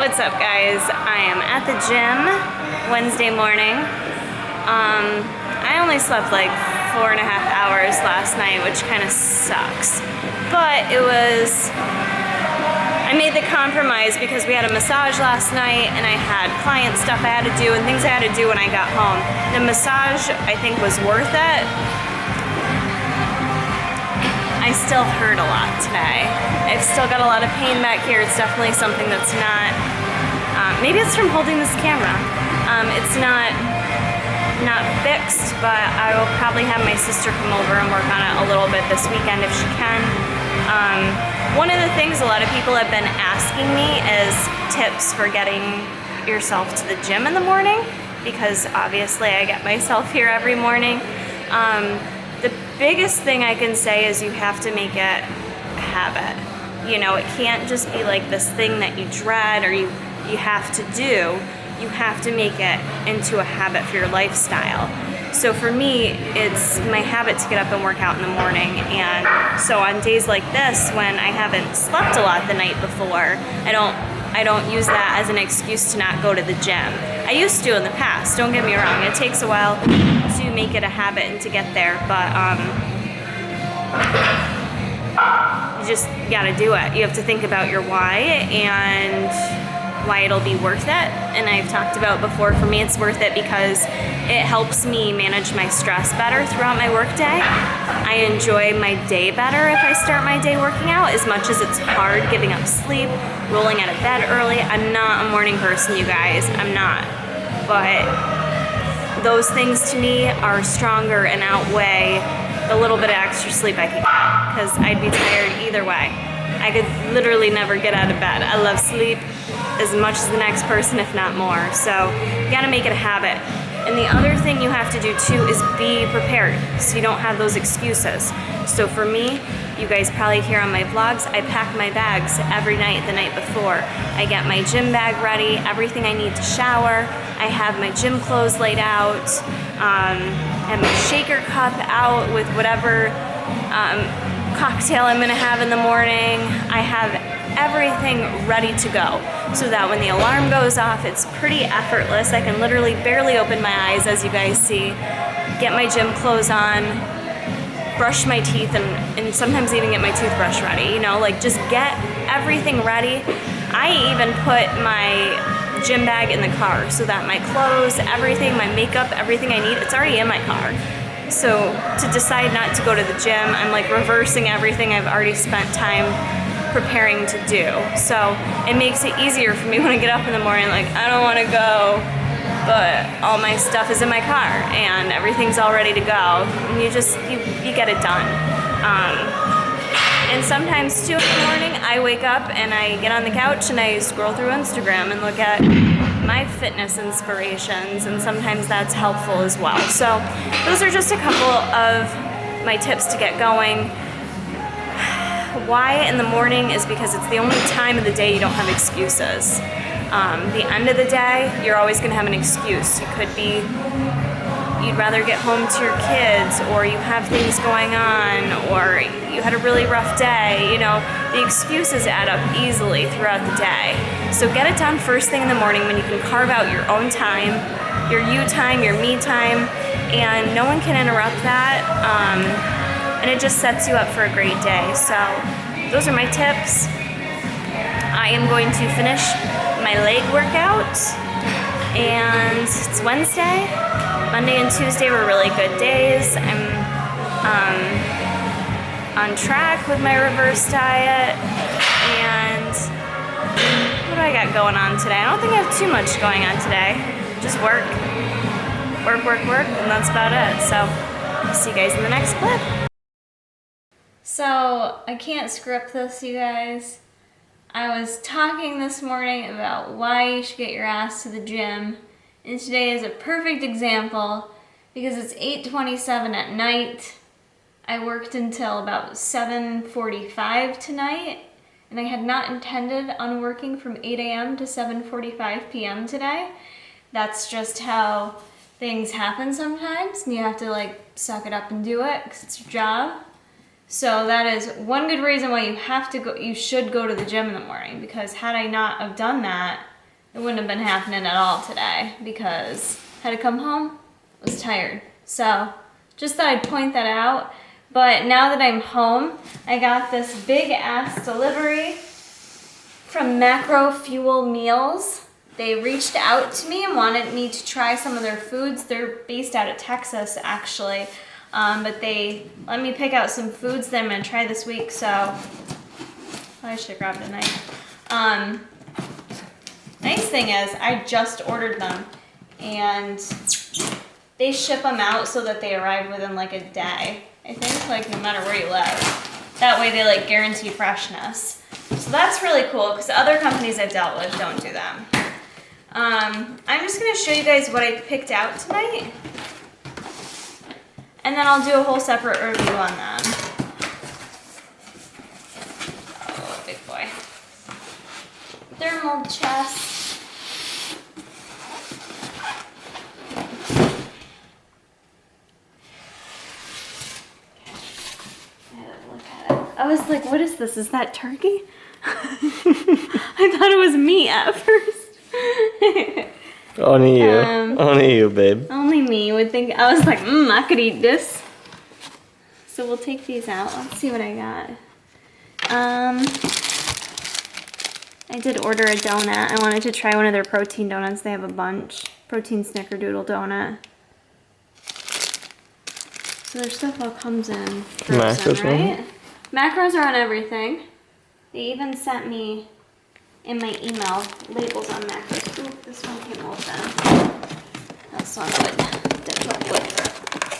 What's up, guys? I am at the gym Wednesday morning. I only slept like 4.5 hours last night, which kind of sucks. But I made the compromise because we had a massage last night and I had client stuff I had to do and things I had to do when I got home. The massage, I think, was worth it. I still hurt a lot today. I've still got a lot of pain back here. It's definitely something that's not, maybe it's from holding this camera. It's not fixed, but I will probably have my sister come over and work on it a little bit this weekend if she can. One of the things a lot of people have been asking me is tips for getting yourself to the gym in the morning, because obviously I get myself here every morning. The biggest thing I can say is you have to make it a habit. You know, it can't just be like this thing that you dread or you have to do. You have to make it into a habit for your lifestyle. So for me, it's my habit to get up and work out in the morning. And so on days like this, when I haven't slept a lot the night before, I don't use that as an excuse to not go to the gym. I used to in the past, don't get me wrong. It takes a while to make it a habit and to get there, but you just gotta do it. You have to think about your why and why it'll be worth it. And I've talked about before, for me it's worth it because it helps me manage my stress better throughout my workday. I enjoy my day better if I start my day working out, as much as it's hard giving up sleep, rolling out of bed early. I'm not a morning person, you guys. I'm not. But those things to me are stronger and outweigh the little bit of extra sleep I could get, because I'd be tired either way. I could literally never get out of bed. I love sleep as much as the next person, if not more. So you gotta make it a habit. And the other thing you have to do too is be prepared, so you don't have those excuses. So for me, you guys probably hear on my vlogs, I pack my bags every night the night before. I get my gym bag ready, everything I need to shower. I have my gym clothes laid out. I have my shaker cup out with whatever cocktail I'm gonna have in the morning. I have everything ready to go so that when the alarm goes off, it's pretty effortless. I can literally barely open my eyes, as you guys see, get my gym clothes on, brush my teeth, and sometimes even get my toothbrush ready, you know, like just get everything ready. I even put my gym bag in the car so that my clothes, everything, my makeup, everything I need, it's already in my car. So to decide not to go to the gym, I'm like reversing everything I've already spent time preparing to do. So it makes it easier for me when I get up in the morning, like I don't want to go, but all my stuff is in my car and everything's all ready to go. And you get it done. And sometimes too in the morning, I wake up and I get on the couch and I scroll through Instagram and look at my fitness inspirations, and sometimes that's helpful as well. So those are just a couple of my tips to get going. Why in the morning is because it's the only time of the day you don't have excuses. The end of the day, you're always gonna have an excuse. It could be you'd rather get home to your kids, or you have things going on, or you had a really rough day. You know, the excuses add up easily throughout the day. So get it done first thing in the morning when you can carve out your own time, your you time, your me time, and no one can interrupt that. And it just sets you up for a great day. So those are my tips. I am going to finish my leg workout, and it's Wednesday. Monday and Tuesday were really good days. I'm on track with my reverse diet. And what do I got going on today? I don't think I have too much going on today. Just work, and that's about it. So see you guys in the next clip. So I can't script this, you guys. I was talking this morning about why you should get your ass to the gym, and today is a perfect example because it's 8:27 at night. I worked until about 7:45 tonight, and I had not intended on working from 8 a.m. to 7:45 p.m. today. That's just how things happen sometimes, and you have to like suck it up and do it because it's your job. So that is one good reason why you should go to the gym in the morning, because had I not have done that, it wouldn't have been happening at all today because I had to come home, I was tired. So just thought I'd point that out. But now that I'm home, I got this big ass delivery from Macro Fuel Meals. They reached out to me and wanted me to try some of their foods. They're based out of Texas, actually. But they let me pick out some foods that I'm gonna try this week, so I should have grabbed a knife. Nice thing is, I just ordered them, and they ship them out so that they arrive within like a day. I think, like, no matter where you live. That way they like guarantee freshness. So that's really cool, because other companies I've dealt with don't do that. I'm just gonna show you guys what I picked out tonight. And then I'll do a whole separate review on them. Oh, big boy. Thermal chest. I was like, what is this? Is that turkey? I thought it was meat at first. Only you. Only you, babe. Only me would think. I was like, I could eat this. So we'll take these out. Let's see what I got. I did order a donut. I wanted to try one of their protein donuts. They have a bunch. Protein snickerdoodle donut. So their stuff all comes in frozen, right? Macros are on everything. They even sent me in my email labels on macros. Ooh, this one came open. This one didn't look good.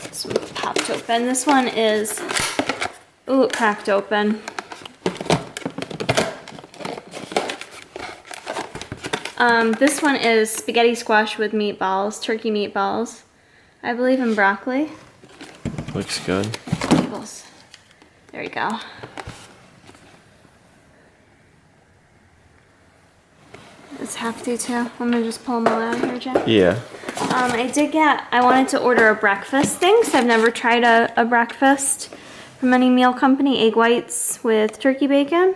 This one popped open. This one is, ooh, it cracked open. This one is spaghetti squash with meatballs, turkey meatballs. I believe in broccoli. Looks good. Labels. There you go. It's hefty too. I'm gonna just pull them all out here, Jack. Yeah. I wanted to order a breakfast thing, because I've never tried a breakfast from any meal company. Egg whites with turkey bacon.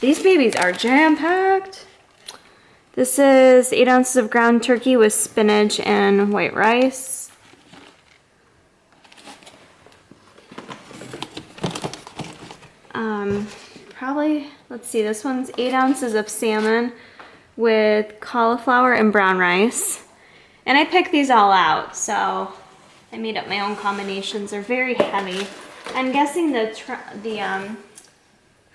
These babies are jam-packed. This is 8 ounces of ground turkey with spinach and white rice. Probably, let's see, this one's 8 ounces of salmon with cauliflower and brown rice. And I picked these all out, so I made up my own combinations. They're very heavy. I'm guessing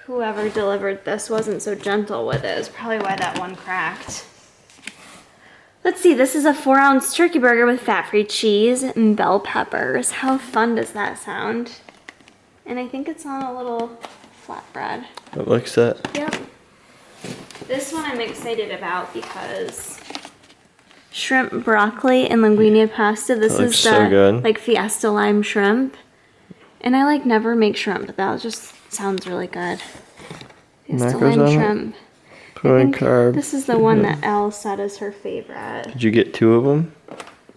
whoever delivered this wasn't so gentle with it. Is probably why that one cracked. Let's see, this is a 4-ounce turkey burger with fat-free cheese and bell peppers. How fun does that sound? And I think it's on a little flatbread. It looks it. Yep. This one I'm excited about because shrimp, broccoli, and linguine pasta. This is so good. Like Fiesta lime shrimp. And I like never make shrimp, but that just sounds really good. Fiesta lime shrimp. Put in carbs. This is the one that Elle said is her favorite. Did you get 2 of them?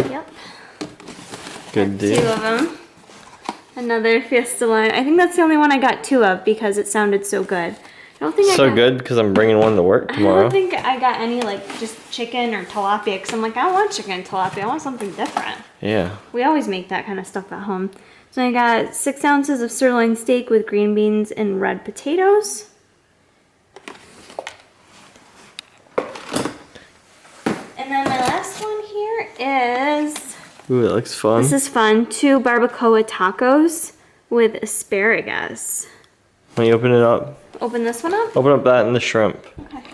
Yep. Good deal. 2 of them. Another Fiesta lime. I think that's the only one I got 2 of because it sounded so good. I don't think so good because I'm bringing one to work tomorrow. I don't think I got any like just chicken or tilapia because I'm like, I don't want chicken and tilapia. I want something different. Yeah. We always make that kind of stuff at home. So I got 6 ounces of sirloin steak with green beans and red potatoes. And then my last one here is... Ooh, it looks fun. This is fun. 2 barbacoa tacos with asparagus. When you open it up. Open this one up? Open up that and the shrimp. Okay.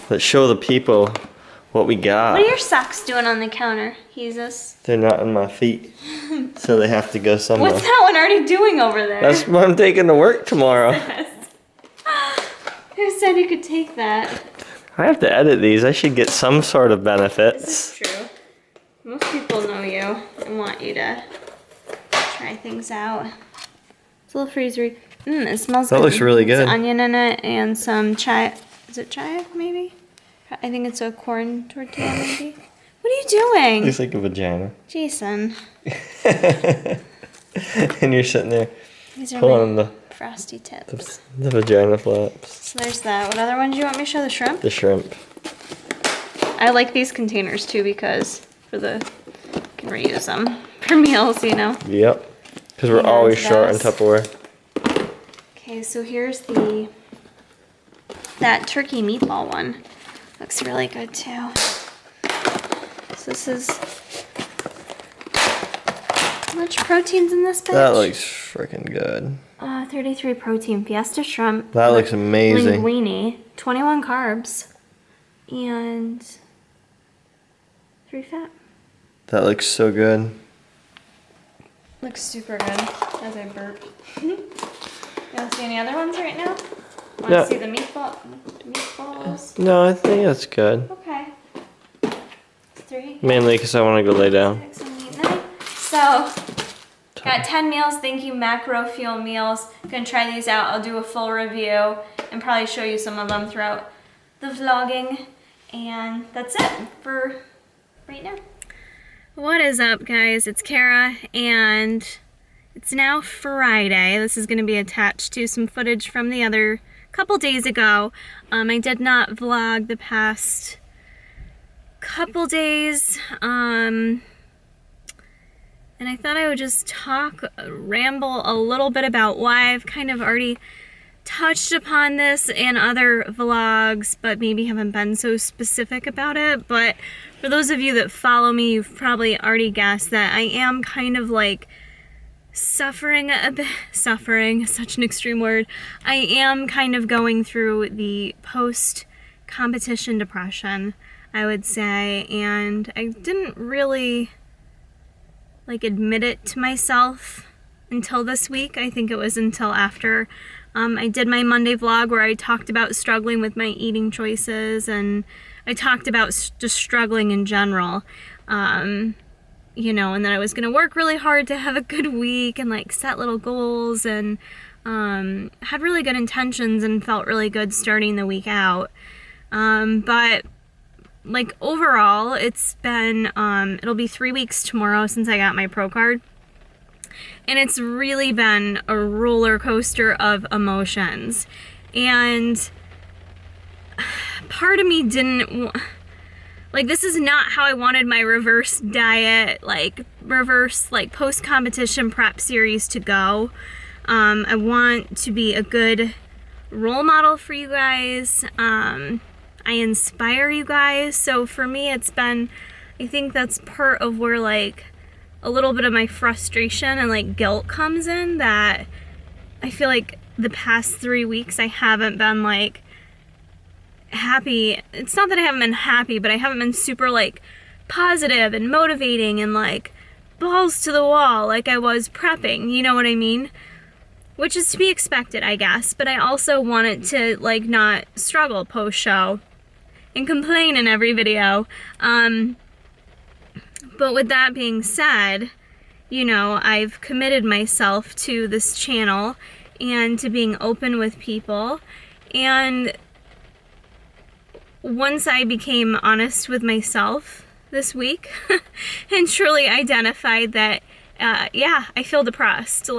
Let's show the people what we got. What are your socks doing on the counter, Jesus? They're not on my feet, so they have to go somewhere. What's that one already doing over there? That's what I'm taking to work tomorrow. Who said you could take that? I have to edit these. I should get some sort of benefits. This is true. Most people know you and want you to try things out. It's a little freezery. It smells good. That looks really good. There's onion in it and some chive. Is it chive, maybe? I think it's a corn tortilla, maybe. What are you doing? Looks like a vagina. Jason. And you're sitting there These are pulling the frosty tips. The vagina flaps. So there's that. What other one do you want me to show? The shrimp? The shrimp. I like these containers too because you can reuse them for meals, you know. Yep. Because we're And always short on this. Tupperware. Okay, so here's that turkey meatball one. Looks really good too. So this is, how much protein's in this bitch? That looks freaking good. 33 protein, fiesta shrimp. That looks amazing. Linguine, 21 carbs, and 3 fat. That looks so good. Looks super good as I burp. You want to see any other ones right now? Want No. to see the meatballs? No, I think that's good. Okay. 3, Mainly because I want to go lay down. 6, 7, 8, 9. So, got 10 meals. Thank you, Macro Fuel Meals. Gonna try these out. I'll do a full review and probably show you some of them throughout the vlogging. And that's it for right now. What is up, guys? It's Kara, and it's now Friday. This is going to be attached to some footage from the other couple days ago. I did not vlog the past couple days, and I thought I would just ramble a little bit about why I've kind of already touched upon this in other vlogs, but maybe haven't been so specific about it. But for those of you that follow me, you've probably already guessed that I am kind of like suffering a bit. Suffering, such an extreme word. I am kind of going through the post-competition depression, I would say, and I didn't really admit it to myself until this week. I think it was until after I did my Monday vlog where I talked about struggling with my eating choices, and I talked about just struggling in general, you know, and that I was going to work really hard to have a good week and set little goals, and had really good intentions and felt really good starting the week out. But overall, it's been, it'll be 3 weeks tomorrow since I got my pro card. And it's really been a roller coaster of emotions. And part of me didn't, this is not how I wanted my reverse diet, reverse post-competition prep series to go. I want to be a good role model for you guys. I inspire you guys. So for me, it's been, I think that's part of where a little bit of my frustration and guilt comes in, that I feel like the past 3 weeks I haven't been happy. It's not that I haven't been happy, but I haven't been super positive and motivating and balls to the wall like I was prepping, you know what I mean? Which is to be expected, I guess, but I also wanted to not struggle post-show and complain in every video. But with that being said, you know, I've committed myself to this channel and to being open with people. And once I became honest with myself this week and truly identified that, yeah, I feel depressed.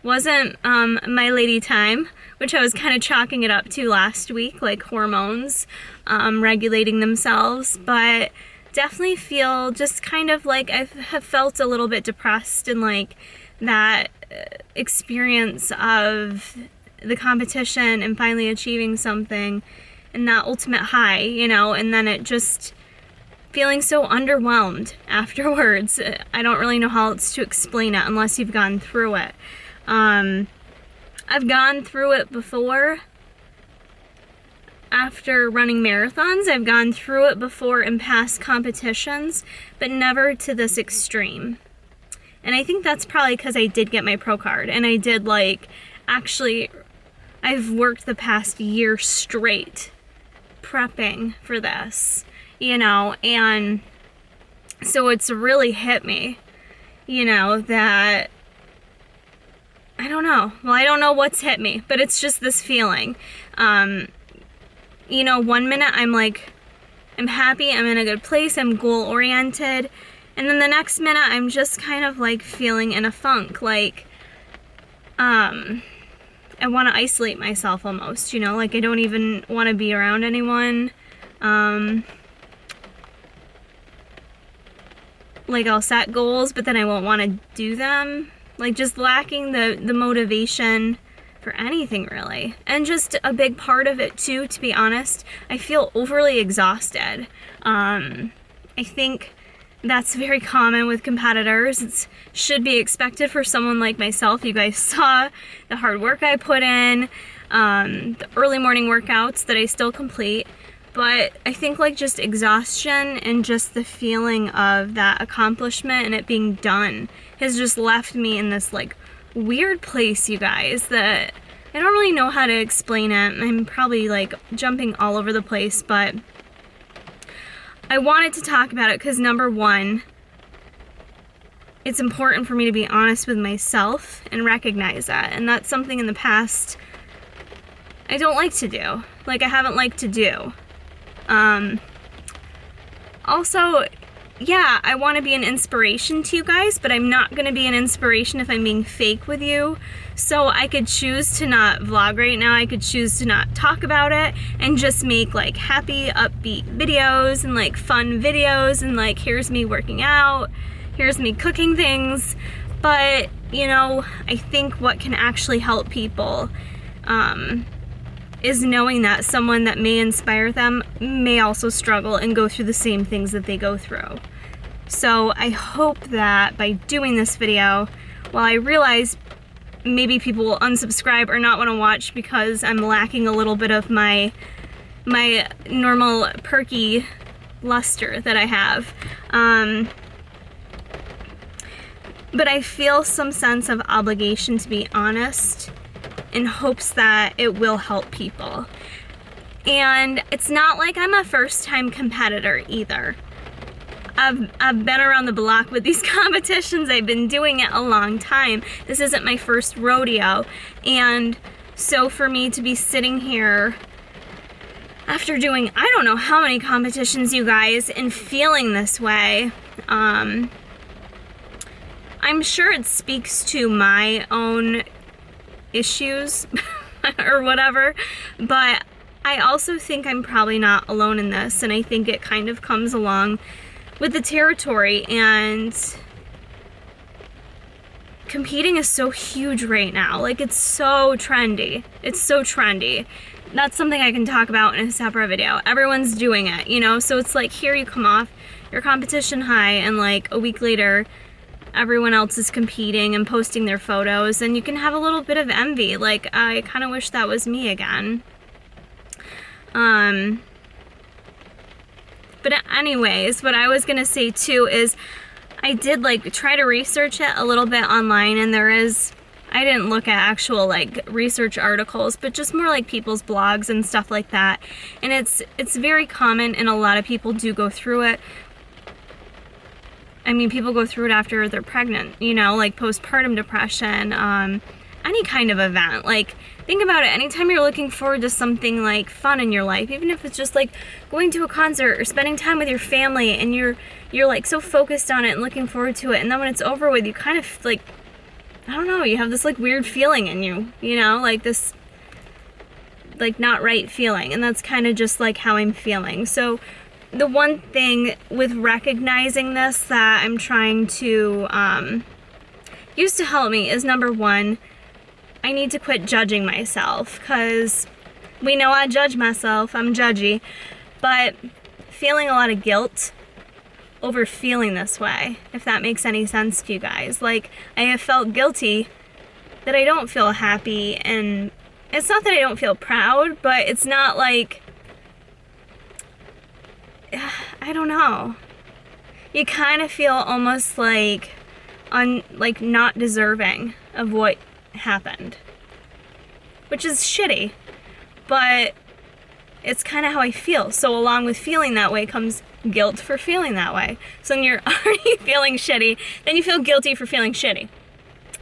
Wasn't my lady time, which I was kind of chalking it up to last week, hormones regulating themselves, but definitely feel just kind of I have felt a little bit depressed, and that experience of the competition and finally achieving something and that ultimate high, you know, and then it just feeling so underwhelmed afterwards. I don't really know how else to explain it unless you've gone through it. I've gone through it before. After running marathons, I've gone through it before in past competitions, but never to this extreme. And I think that's probably because I did get my pro card, and I did actually, I've worked the past year straight prepping for this, you know, and so it's really hit me, you know, that I don't know. Well, I don't know what's hit me, but it's just this feeling. You know, 1 minute I'm I'm happy, I'm in a good place, I'm goal-oriented, and then the next minute I'm just kind of feeling in a funk, I want to isolate myself almost, you know, like I don't even want to be around anyone. Like I'll set goals, but then I won't want to do them. Like just lacking the motivation for anything really. And just a big part of it too, to be honest, I feel overly exhausted. I think that's very common with competitors. It should be expected for someone like myself. You guys saw the hard work I put in, the early morning workouts that I still complete. But I think like just exhaustion and just the feeling of that accomplishment and it being done has just left me in this like weird place, you guys, that I don't really know how to explain it. I'm probably like jumping all over the place, but I wanted to talk about it because number one, it's important for me to be honest with myself and recognize that. And that's something in the past I don't like to do. Like I haven't liked to do. Also, yeah, I want to be an inspiration to you guys, but I'm not going to be an inspiration if I'm being fake with you. So I could choose to not vlog right now. I could choose to not talk about it and just make like happy, upbeat videos and like fun videos and like here's me working out, here's me cooking things. But, you know, I think what can actually help people, is knowing that someone that may inspire them may also struggle and go through the same things that they go through. So I hope that by doing this video, while I realize maybe people will unsubscribe or not want to watch because I'm lacking a little bit of my normal perky luster that I have, but I feel some sense of obligation to be honest in hopes that it will help people. And it's not like I'm a first-time competitor either. I've been around the block with these competitions. I've been doing it a long time. This isn't my first rodeo. And so for me to be sitting here after doing I don't know how many competitions, you guys, and feeling this way, I'm sure it speaks to my own issues or whatever, but I also think I'm probably not alone in this, and I think it kind of comes along with the territory. And competing is so huge right now. Like it's so trendy. It's so trendy. That's something I can talk about in a separate video. Everyone's doing it, you know? So it's like here you come off your competition high and like a week later everyone else is competing and posting their photos, and you can have a little bit of envy. Like, I kind of wish that was me again. But anyways, what I was gonna say too is I did like try to research it a little bit online, and I didn't look at actual like research articles, but just more like people's blogs and stuff like that. And it's very common, and a lot of people do go through it. I mean, people go through it after they're pregnant, you know, like postpartum depression, any kind of event. Like, think about it. Anytime you're looking forward to something like fun in your life, even if it's just like going to a concert or spending time with your family, and you're like so focused on it and looking forward to it, and then when it's over with, you kind of like, I don't know, you have this like weird feeling in you, you know, like this like not right feeling. And that's kind of just like how I'm feeling. So the one thing with recognizing this that I'm trying to use to help me is, number one, I need to quit judging myself, because we know I judge myself, I'm judgy, but feeling a lot of guilt over feeling this way, if that makes any sense to you guys. Like, I have felt guilty that I don't feel happy, and it's not that I don't feel proud, but it's not like, I don't know. You kind of feel almost like not deserving of what happened, which is shitty, but it's kind of how I feel. So along with feeling that way comes guilt for feeling that way. So when you're already feeling shitty, then you feel guilty for feeling shitty.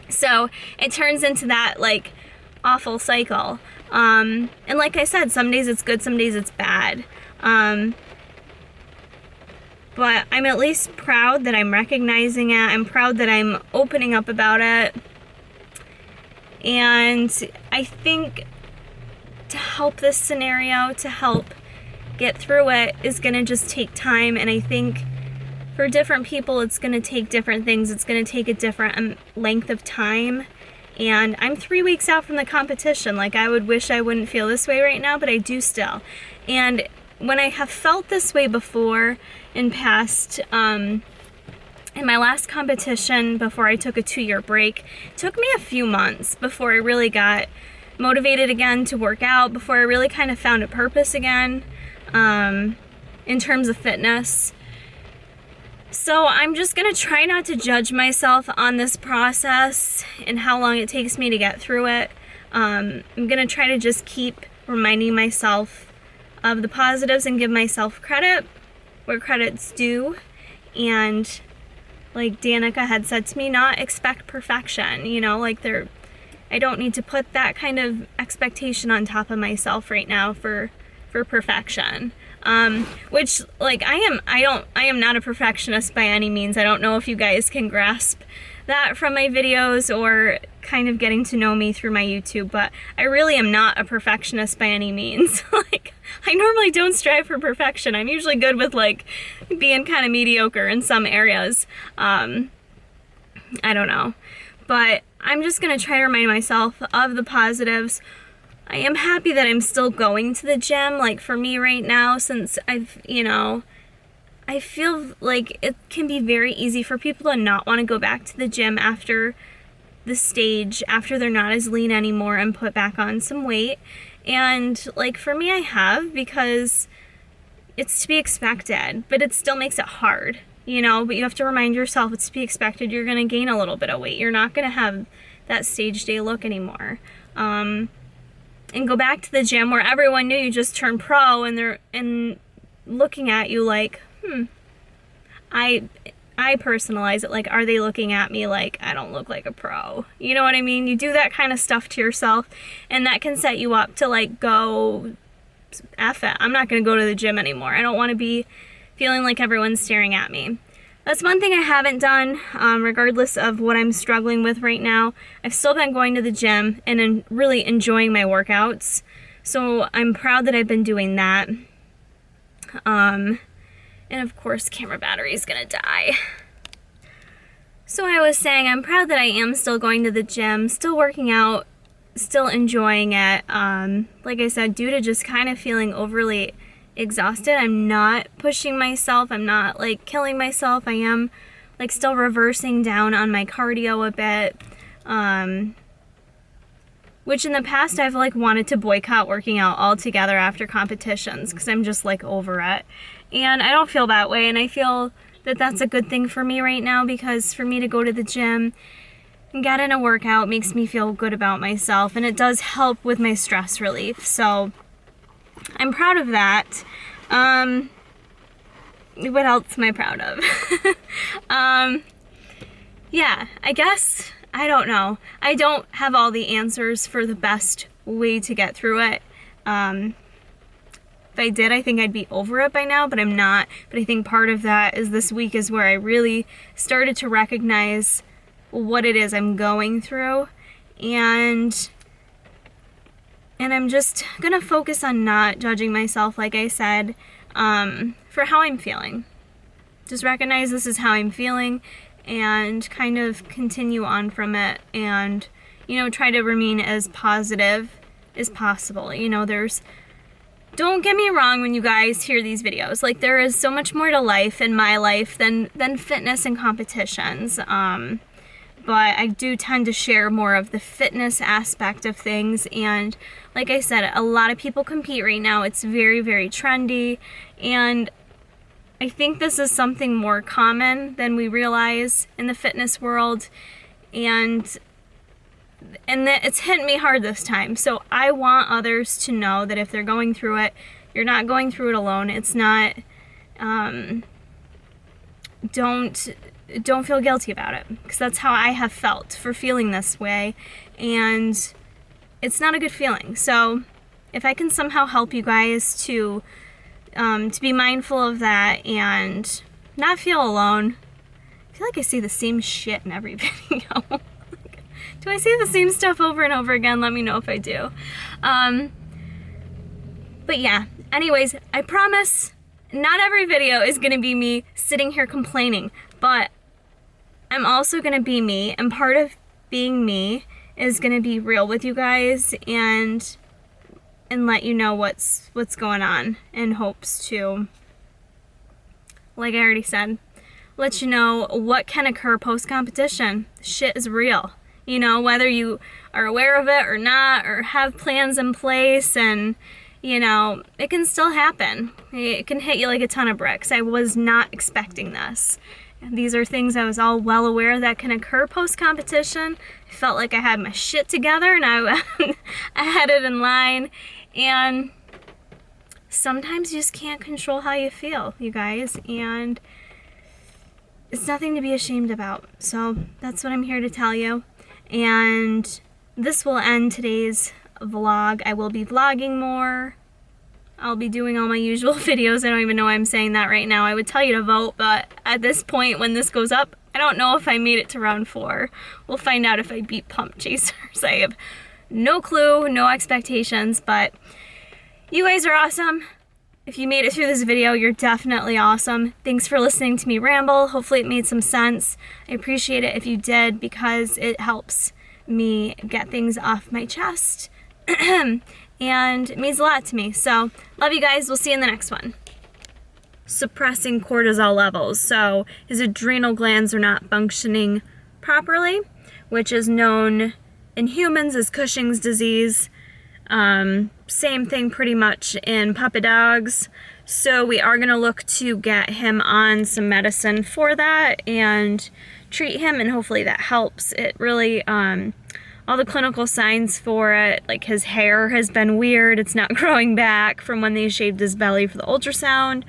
So it turns into that like awful cycle. And like I said, some days it's good, some days it's bad. But I'm at least proud that I'm recognizing it. I'm proud that I'm opening up about it. And I think to help this scenario, to help get through it, is going to just take time. And I think for different people, it's going to take different things. It's going to take a different length of time. And I'm 3 weeks out from the competition. Like, I would wish I wouldn't feel this way right now, but I do still. And when I have felt this way before in past, in my last competition, before I took a 2-year break, it took me a few months before I really got motivated again to work out, before I really kind of found a purpose again, in terms of fitness. So I'm just going to try not to judge myself on this process and how long it takes me to get through it. I'm going to try to just keep reminding myself of the positives and give myself credit where credit's due. And like Danica had said to me, not expect perfection, you know, like I don't need to put that kind of expectation on top of myself right now for perfection. Which, like, I am not a perfectionist by any means. I don't know if you guys can grasp that from my videos or kind of getting to know me through my YouTube, but I really am not a perfectionist by any means. Like, I normally don't strive for perfection. I'm usually good with, like, being kind of mediocre in some areas. I don't know. But I'm just going to try to remind myself of the positives. I am happy that I'm still going to the gym, like for me right now, since I feel like it can be very easy for people to not want to go back to the gym after the stage, after they're not as lean anymore and put back on some weight. And like for me, I have, because it's to be expected, but it still makes it hard, you know, but you have to remind yourself it's to be expected. You're going to gain a little bit of weight. You're not going to have that stage day look anymore. And go back to the gym where everyone knew you just turned pro, and they're looking at you like, I personalize it like, are they looking at me like I don't look like a pro? You know what I mean? You do that kind of stuff to yourself, and that can set you up to like go, F it, I'm not going to go to the gym anymore. I don't want to be feeling like everyone's staring at me. That's one thing I haven't done, regardless of what I'm struggling with right now. I've still been going to the gym and really enjoying my workouts. So I'm proud that I've been doing that. And of course, camera battery is gonna die. So I was saying, I'm proud that I am still going to the gym, still working out, still enjoying it. Like I said, due to just kind of feeling overly exhausted, I'm not pushing myself, I'm not like killing myself. I am like still reversing down on my cardio a bit, which in the past I've like wanted to boycott working out altogether after competitions because I'm just like over it, and I don't feel that way. And I feel that that's a good thing for me right now, because for me to go to the gym and get in a workout makes me feel good about myself, and it does help with my stress relief. So I'm proud of that. What else am I proud of? Yeah, I guess, I don't know. I don't have all the answers for the best way to get through it. If I did, I think I'd be over it by now, but I'm not. But I think part of that is this week is where I really started to recognize what it is I'm going through. And I'm just gonna focus on not judging myself, like I said, for how I'm feeling. Just recognize this is how I'm feeling and kind of continue on from it, and, you know, try to remain as positive as possible. You know, don't get me wrong when you guys hear these videos, like there is so much more to life in my life than fitness and competitions. But I do tend to share more of the fitness aspect of things. And like I said, a lot of people compete right now. It's very, very trendy. And I think this is something more common than we realize in the fitness world. And it's hit me hard this time. So I want others to know that if they're going through it, you're not going through it alone. It's not, don't feel guilty about it, because that's how I have felt for feeling this way, and it's not a good feeling. So if I can somehow help you guys to be mindful of that and not feel alone. I feel like I say the same shit in every video. Do I say the same stuff over and over again? Let me know if I do. But yeah, anyways, I promise not every video is gonna be me sitting here complaining, but I'm also gonna be me, and part of being me is gonna be real with you guys and let you know what's going on, in hopes to, like I already said, let you know what can occur post-competition. Shit is real. You know, whether you are aware of it or not, or have plans in place, and you know, it can still happen. It can hit you like a ton of bricks. I was not expecting this. These are things I was all well aware that can occur post-competition. I felt like I had my shit together and I had it in line. And sometimes you just can't control how you feel, you guys. And it's nothing to be ashamed about. So that's what I'm here to tell you. And this will end today's vlog. I will be vlogging more. I'll be doing all my usual videos. I don't even know why I'm saying that right now. I would tell you to vote, but at this point when this goes up, I don't know if I made it to round 4. We'll find out if I beat Pump Chasers. I have no clue, no expectations, but you guys are awesome. If you made it through this video, you're definitely awesome. Thanks for listening to me ramble. Hopefully it made some sense. I appreciate it if you did, because it helps me get things off my chest. And it means a lot to me. So, love you guys. We'll see you in the next one. Suppressing cortisol levels. So, his adrenal glands are not functioning properly, which is known in humans as Cushing's disease. Same thing pretty much in puppy dogs. So, we are going to look to get him on some medicine for that and treat him, and hopefully that helps. It really, all the clinical signs for it, like his hair has been weird. It's not growing back from when they shaved his belly for the ultrasound.